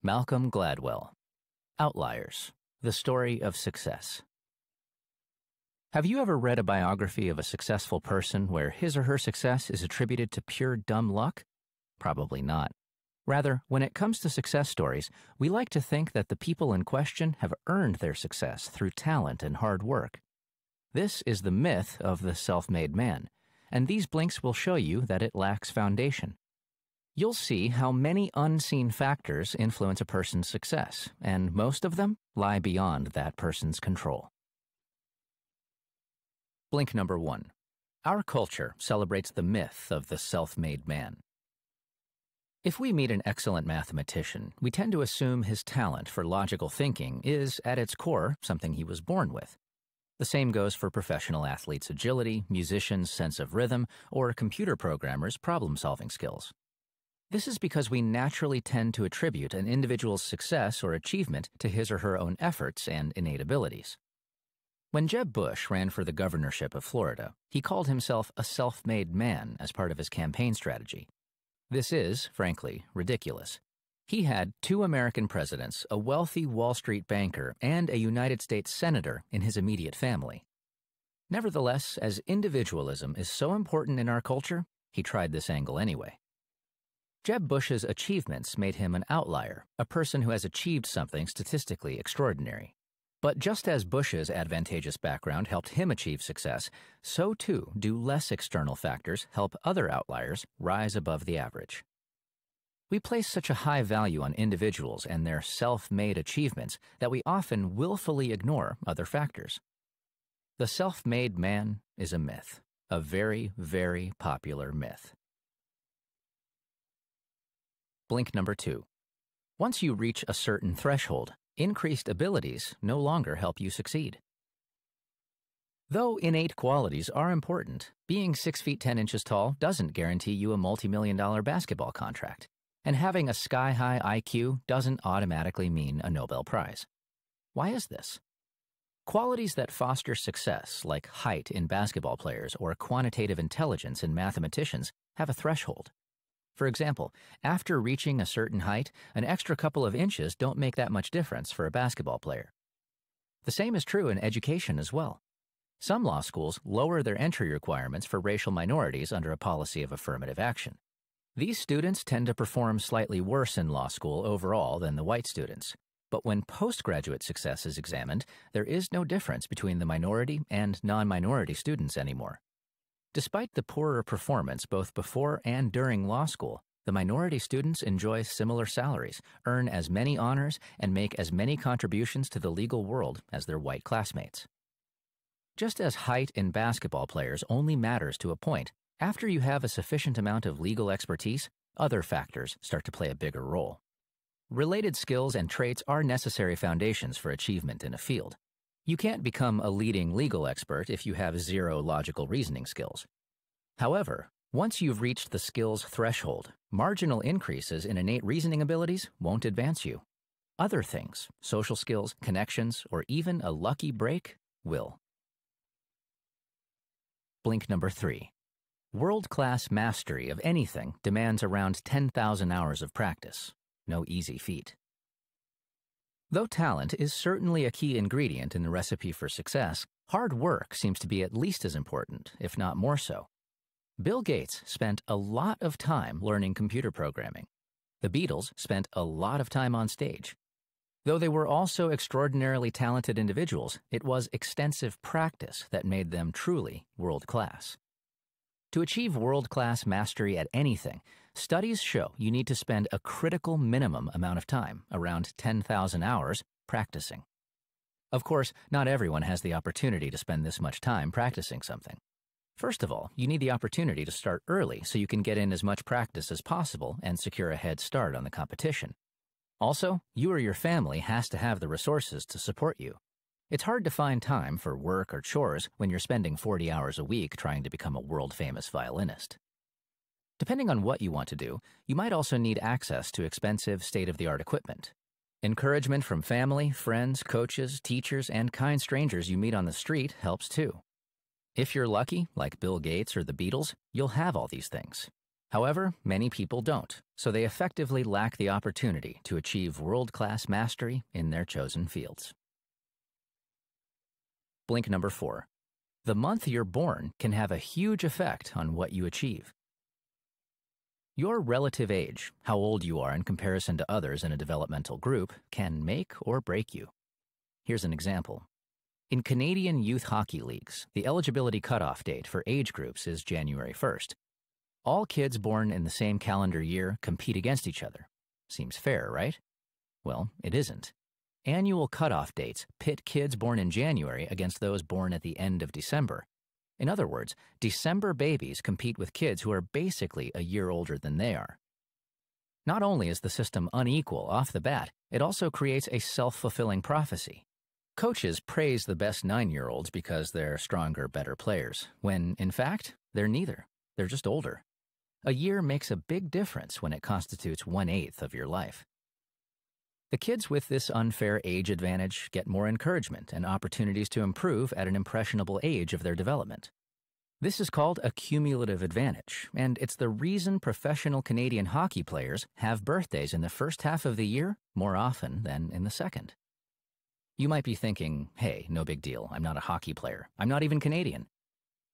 Malcolm Gladwell. Outliers, the story of success. Have you ever read a biography of a successful person where his or her success is attributed to pure dumb luck? Probably not. Rather, when it comes to success stories, we like to think that the people in question have earned their success through talent and hard work. This is the myth of the self-made man, and these blinks will show you that it lacks foundation. You'll see how many unseen factors influence a person's success, and most of them lie beyond that person's control. Blink number 1. Our culture celebrates the myth of the self-made man. If we meet an excellent mathematician, we tend to assume his talent for logical thinking is, at its core, something he was born with. The same goes for professional athletes' agility, musicians' sense of rhythm, or computer programmers' problem-solving skills. This is because we naturally tend to attribute an individual's success or achievement to his or her own efforts and innate abilities. When Jeb Bush ran for the governorship of Florida, he called himself a self-made man as part of his campaign strategy. This is, frankly, ridiculous. He had 2 American presidents, a wealthy Wall Street banker, and a United States senator in his immediate family. Nevertheless, as individualism is so important in our culture, he tried this angle anyway. Jeb Bush's achievements made him an outlier, a person who has achieved something statistically extraordinary. But just as Bush's advantageous background helped him achieve success, so too do less external factors help other outliers rise above the average. We place such a high value on individuals and their self-made achievements that we often willfully ignore other factors. The self-made man is a myth, a very, very popular myth. Blink number 2. Once you reach a certain threshold, increased abilities no longer help you succeed. Though innate qualities are important, being 6 feet 10 inches tall doesn't guarantee you a multi-million-dollar basketball contract, and having a sky-high IQ doesn't automatically mean a Nobel Prize. Why is this? Qualities that foster success, like height in basketball players or quantitative intelligence in mathematicians, have a threshold. For example, after reaching a certain height, an extra couple of inches don't make that much difference for a basketball player. The same is true in education as well. Some law schools lower their entry requirements for racial minorities under a policy of affirmative action. These students tend to perform slightly worse in law school overall than the white students. But when postgraduate success is examined, there is no difference between the minority and non-minority students anymore. Despite the poorer performance both before and during law school, the minority students enjoy similar salaries, earn as many honors, and make as many contributions to the legal world as their white classmates. Just as height in basketball players only matters to a point, after you have a sufficient amount of legal expertise, other factors start to play a bigger role. Related skills and traits are necessary foundations for achievement in a field. You can't become a leading legal expert if you have 0 logical reasoning skills. However, once you've reached the skills threshold, marginal increases in innate reasoning abilities won't advance you. Other things, social skills, connections, or even a lucky break, will. Blink number 3. World-class mastery of anything demands around 10,000 hours of practice. No easy feat. Though talent is certainly a key ingredient in the recipe for success, hard work seems to be at least as important, if not more so. Bill Gates spent a lot of time learning computer programming. The Beatles spent a lot of time on stage. Though they were also extraordinarily talented individuals, it was extensive practice that made them truly world-class. To achieve world-class mastery at anything, studies show you need to spend a critical minimum amount of time, around 10,000 hours, practicing. Of course, not everyone has the opportunity to spend this much time practicing something. First of all, you need the opportunity to start early so you can get in as much practice as possible and secure a head start on the competition. Also, you or your family has to have the resources to support you. It's hard to find time for work or chores when you're spending 40 hours a week trying to become a world-famous violinist. Depending on what you want to do, you might also need access to expensive, state-of-the-art equipment. Encouragement from family, friends, coaches, teachers, and kind strangers you meet on the street helps too. If you're lucky, like Bill Gates or the Beatles, you'll have all these things. However, many people don't, so they effectively lack the opportunity to achieve world-class mastery in their chosen fields. Blink number 4. The month you're born can have a huge effect on what you achieve. Your relative age, how old you are in comparison to others in a developmental group, can make or break you. Here's an example. In Canadian youth hockey leagues, the eligibility cutoff date for age groups is January 1st. All kids born in the same calendar year compete against each other. Seems fair, right? Well, it isn't. Annual cutoff dates pit kids born in January against those born at the end of December. In other words, December babies compete with kids who are basically a year older than they are. Not only is the system unequal off the bat, it also creates a self-fulfilling prophecy. Coaches praise the best 9-year-olds because they're stronger, better players, when, in fact, they're neither. They're just older. A year makes a big difference when it constitutes 1/8 of your life. The kids with this unfair age advantage get more encouragement and opportunities to improve at an impressionable age of their development. This is called a cumulative advantage, and it's the reason professional Canadian hockey players have birthdays in the first half of the year more often than in the second. You might be thinking, hey, no big deal, I'm not a hockey player, I'm not even Canadian.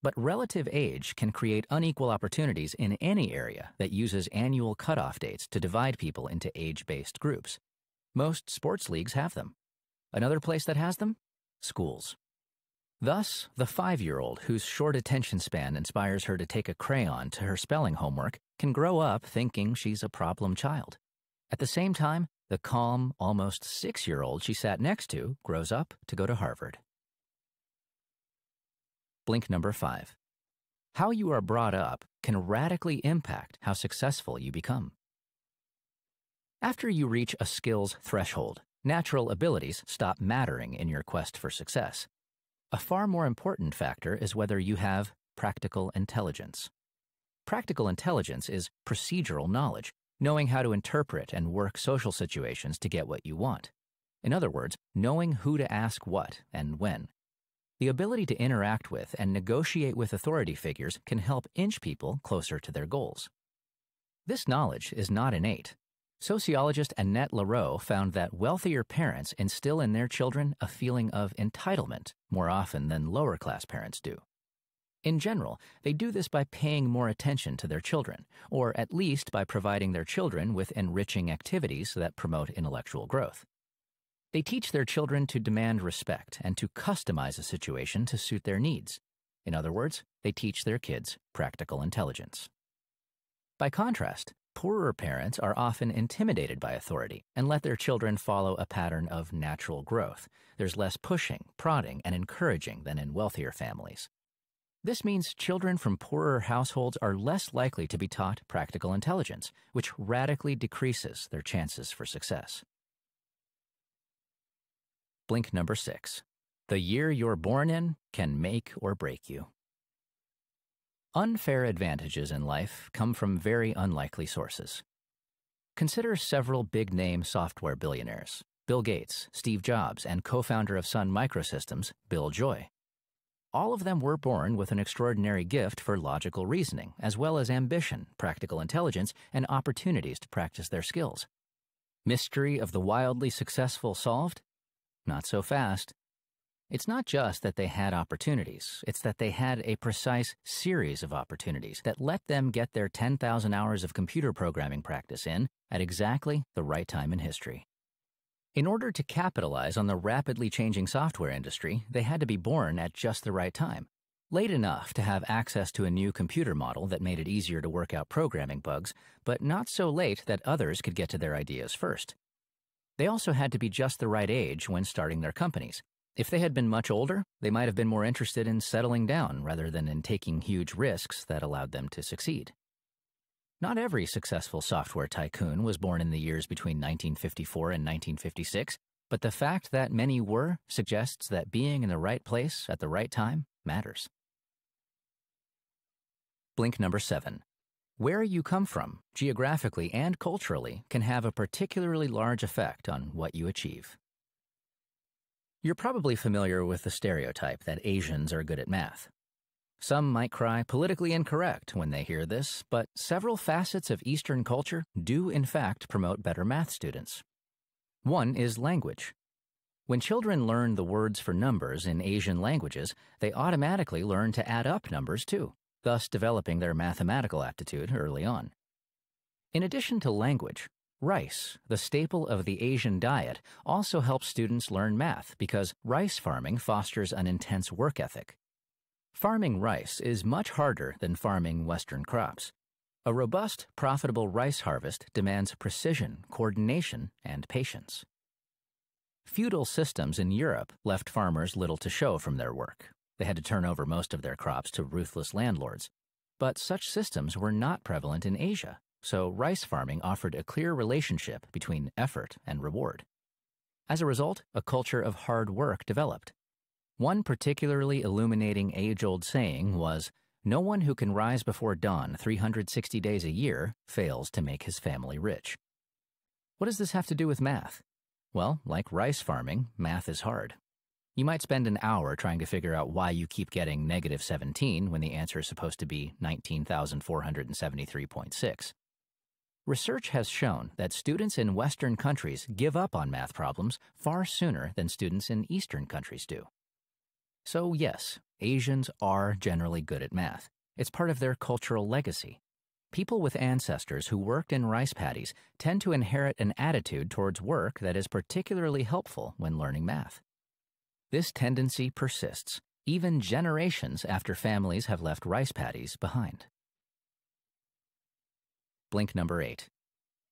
But relative age can create unequal opportunities in any area that uses annual cutoff dates to divide people into age-based groups. Most sports leagues have them. Another place that has them? Schools. Thus, the 5-year-old whose short attention span inspires her to take a crayon to her spelling homework can grow up thinking she's a problem child. At the same time, the calm, almost 6-year-old she sat next to grows up to go to Harvard. Blink number 5. How you are brought up can radically impact how successful you become. After you reach a skills threshold, natural abilities stop mattering in your quest for success. A far more important factor is whether you have practical intelligence. Practical intelligence is procedural knowledge, knowing how to interpret and work social situations to get what you want. In other words, knowing who to ask what and when. The ability to interact with and negotiate with authority figures can help inch people closer to their goals. This knowledge is not innate. Sociologist Annette Lareau found that wealthier parents instill in their children a feeling of entitlement more often than lower-class parents do. In general, they do this by paying more attention to their children, or at least by providing their children with enriching activities that promote intellectual growth. They teach their children to demand respect and to customize a situation to suit their needs. In other words, they teach their kids practical intelligence. By contrast, poorer parents are often intimidated by authority and let their children follow a pattern of natural growth. There's less pushing, prodding, and encouraging than in wealthier families. This means children from poorer households are less likely to be taught practical intelligence, which radically decreases their chances for success. Blink number 6. The year you're born in can make or break you. Unfair advantages in life come from very unlikely sources. Consider several big-name software billionaires: Bill Gates, Steve Jobs, and co-founder of Sun Microsystems, Bill Joy. All of them were born with an extraordinary gift for logical reasoning, as well as ambition, practical intelligence, and opportunities to practice their skills. Mystery of the wildly successful solved? Not so fast. It's not just that they had opportunities, it's that they had a precise series of opportunities that let them get their 10,000 hours of computer programming practice in at exactly the right time in history. In order to capitalize on the rapidly changing software industry, they had to be born at just the right time, late enough to have access to a new computer model that made it easier to work out programming bugs, but not so late that others could get to their ideas first. They also had to be just the right age when starting their companies. If they had been much older, they might have been more interested in settling down rather than in taking huge risks that allowed them to succeed. Not every successful software tycoon was born in the years between 1954 and 1956, but the fact that many were suggests that being in the right place at the right time matters. Blink number 7. Where you come from, geographically and culturally, can have a particularly large effect on what you achieve. You're probably familiar with the stereotype that Asians are good at math. Some might cry politically incorrect when they hear this, but several facets of Eastern culture do in fact promote better math students. One is language. When children learn the words for numbers in Asian languages, they automatically learn to add up numbers too, thus developing their mathematical aptitude early on. In addition to language, rice, the staple of the Asian diet, also helps students learn math because rice farming fosters an intense work ethic. Farming rice is much harder than farming Western crops. A robust, profitable rice harvest demands precision, coordination, and patience. Feudal systems in Europe left farmers little to show from their work. They had to turn over most of their crops to ruthless landlords. But such systems were not prevalent in Asia, so rice farming offered a clear relationship between effort and reward. As a result, a culture of hard work developed. One particularly illuminating age-old saying was, "No one who can rise before dawn 360 days a year fails to make his family rich." What does this have to do with math? Well, like rice farming, math is hard. You might spend an hour trying to figure out why you keep getting negative 17 when the answer is supposed to be 19,473.6. Research has shown that students in Western countries give up on math problems far sooner than students in Eastern countries do. So yes, Asians are generally good at math. It's part of their cultural legacy. People with ancestors who worked in rice paddies tend to inherit an attitude towards work that is particularly helpful when learning math. This tendency persists, even generations after families have left rice paddies behind. Blink number 8.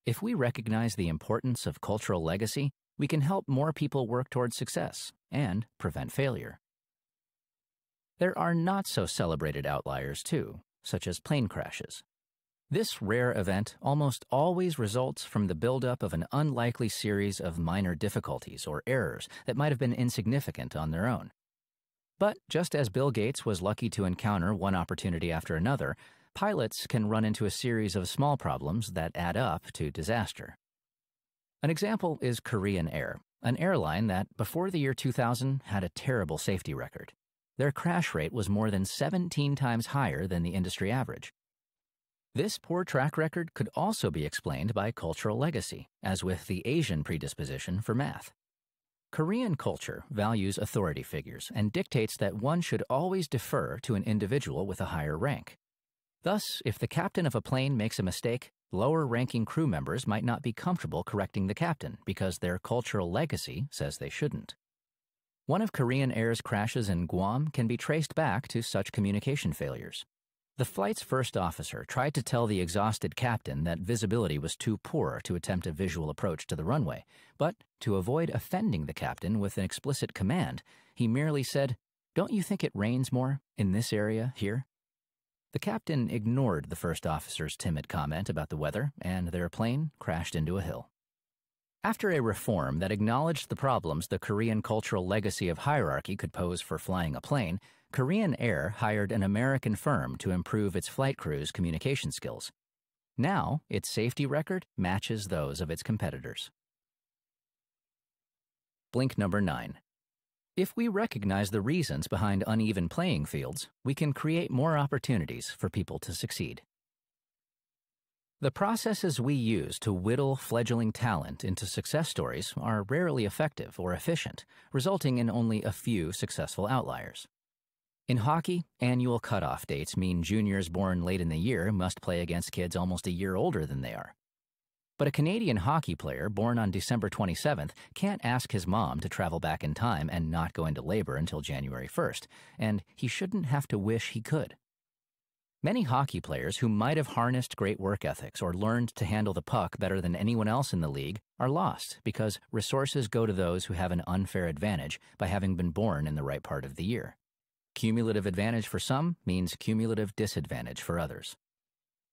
If we recognize the importance of cultural legacy, we can help more people work towards success and prevent failure. There are not-so-celebrated outliers, too, such as plane crashes. This rare event almost always results from the buildup of an unlikely series of minor difficulties or errors that might have been insignificant on their own. But just as Bill Gates was lucky to encounter one opportunity after another, pilots can run into a series of small problems that add up to disaster. An example is Korean Air, an airline that, before the year 2000, had a terrible safety record. Their crash rate was more than 17 times higher than the industry average. This poor track record could also be explained by cultural legacy, as with the Asian predisposition for math. Korean culture values authority figures and dictates that one should always defer to an individual with a higher rank. Thus, if the captain of a plane makes a mistake, lower-ranking crew members might not be comfortable correcting the captain because their cultural legacy says they shouldn't. One of Korean Air's crashes in Guam can be traced back to such communication failures. The flight's first officer tried to tell the exhausted captain that visibility was too poor to attempt a visual approach to the runway, but to avoid offending the captain with an explicit command, he merely said, "Don't you think it rains more in this area here?" The captain ignored the first officer's timid comment about the weather, and their plane crashed into a hill. After a reform that acknowledged the problems the Korean cultural legacy of hierarchy could pose for flying a plane, Korean Air hired an American firm to improve its flight crew's communication skills. Now, its safety record matches those of its competitors. Blink number 9. If we recognize the reasons behind uneven playing fields, we can create more opportunities for people to succeed. The processes we use to whittle fledgling talent into success stories are rarely effective or efficient, resulting in only a few successful outliers. In hockey, annual cutoff dates mean juniors born late in the year must play against kids almost a year older than they are. But a Canadian hockey player born on December 27th can't ask his mom to travel back in time and not go into labor until January 1st, and he shouldn't have to wish he could. Many hockey players who might have harnessed great work ethics or learned to handle the puck better than anyone else in the league are lost because resources go to those who have an unfair advantage by having been born in the right part of the year. Cumulative advantage for some means cumulative disadvantage for others.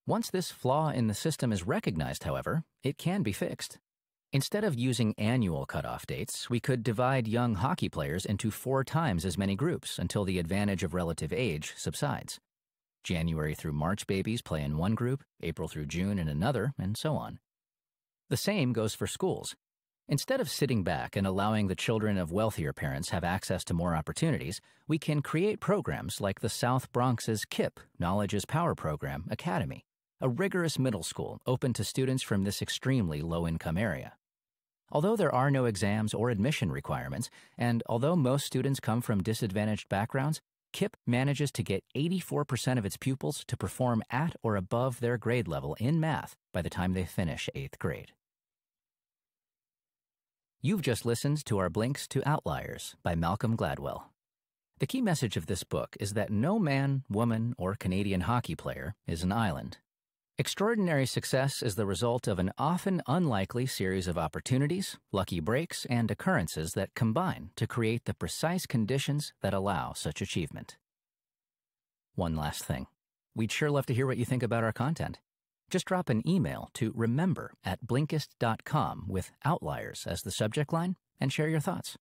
Once this flaw in the system is recognized, however, it can be fixed. Instead of using annual cutoff dates, we could divide young hockey players into 4 times as many groups until the advantage of relative age subsides. January through March babies play in one group, April through June in another, and so on. The same goes for schools. Instead of sitting back and allowing the children of wealthier parents have access to more opportunities, we can create programs like the South Bronx's KIP, Knowledge is Power Program, Academy, a rigorous middle school open to students from this extremely low-income area. Although there are no exams or admission requirements, and although most students come from disadvantaged backgrounds, KIP manages to get 84% of its pupils to perform at or above their grade level in math by the time they finish 8th grade. You've just listened to our Blinks to Outliers by Malcolm Gladwell. The key message of this book is that no man, woman, or Canadian hockey player is an island. Extraordinary success is the result of an often unlikely series of opportunities, lucky breaks, and occurrences that combine to create the precise conditions that allow such achievement. One last thing. We'd sure love to hear what you think about our content. Just drop an email to remember@blinkist.com with Outliers as the subject line and share your thoughts.